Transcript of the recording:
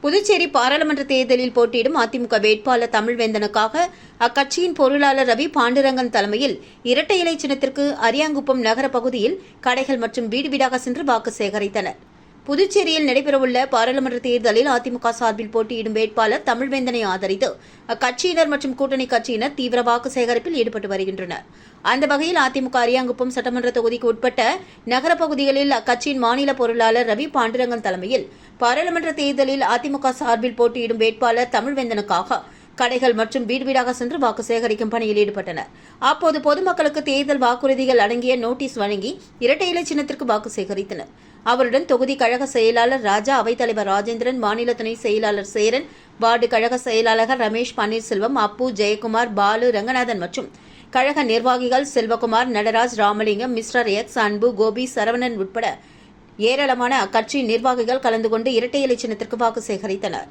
புதுச்சேரி பாராளுமன்ற தேர்தலில் போட்டியிடும் அதிமுக வேட்பாளர் தமிழ்வேந்தனுக்காக அக்கட்சியின் பொருளாளர் ரவி பாண்டுரங்கன் தலைமையில் இரட்டை இலை சின்னத்திற்கு அரியாங்குப்பம் நகர பகுதியில் கடைகள் மற்றும் வீடு வீடாக சென்று வாக்கு சேகரித்தனர். புதுச்சேரியில் நடைபெறவுள்ள பாராளுமன்ற தேர்தலில் அதிமுக சார்பில் போட்டியிடும் வேட்பாளர் தமிழ்வேந்தனை ஆதரித்து அக்கட்சியினர் மற்றும் கூட்டணி கட்சியினர் தீவிர வாக்கு சேகரிப்பில் ஈடுபட்டு வருகின்றனர். அந்த வகையில் அதிமுக அரியாங்குப்பம் சட்டமன்ற தொகுதிக்கு உட்பட்ட நகர பகுதிகளில் அக்கட்சியின் மாநில பொருளாளர் ரவி பாண்டுரங்கன் தலைமையில் பாராளுமன்ற தேர்தலில் அதிமுக சார்பில் போட்டியிடும் வேட்பாளர் தமிழ்வேந்தனுக்காக கடைகள் மற்றும் வீடு வீடாக சென்று வாக்கு சேகரிக்கும் பணியில் ஈடுபட்டனர். அப்போது பொதுமக்களுக்கு தேர்தல் வாக்குறுதிகள் அடங்கிய நோட்டீஸ் வழங்கி இரட்டை இலை சின்னத்திற்கு வாக்கு சேகரித்தனர். அவருடன் தொகுதி கழக செயலாளர் ராஜா, அவைத்தலைவர் ராஜேந்திரன், மாநில துணை செயலாளர் சேரன், வார்டு கழக செயலாளர்கள் ரமேஷ், பன்னீர்செல்வம், அப்பு, ஜெயக்குமார், பாலு, ரங்கநாதன் மற்றும் கழக நிர்வாகிகள் செல்வகுமார், நடராஜ், ராமலிங்கம், மிஸ்டர் எக்ஸ், அன்பு, கோபி, சரவணன் உட்பட ஏராளமான அக்கட்சி நிர்வாகிகள் கலந்து கொண்டு இரட்டை இலை சின்னத்திற்கு வாக்கு சேகரித்தனர்.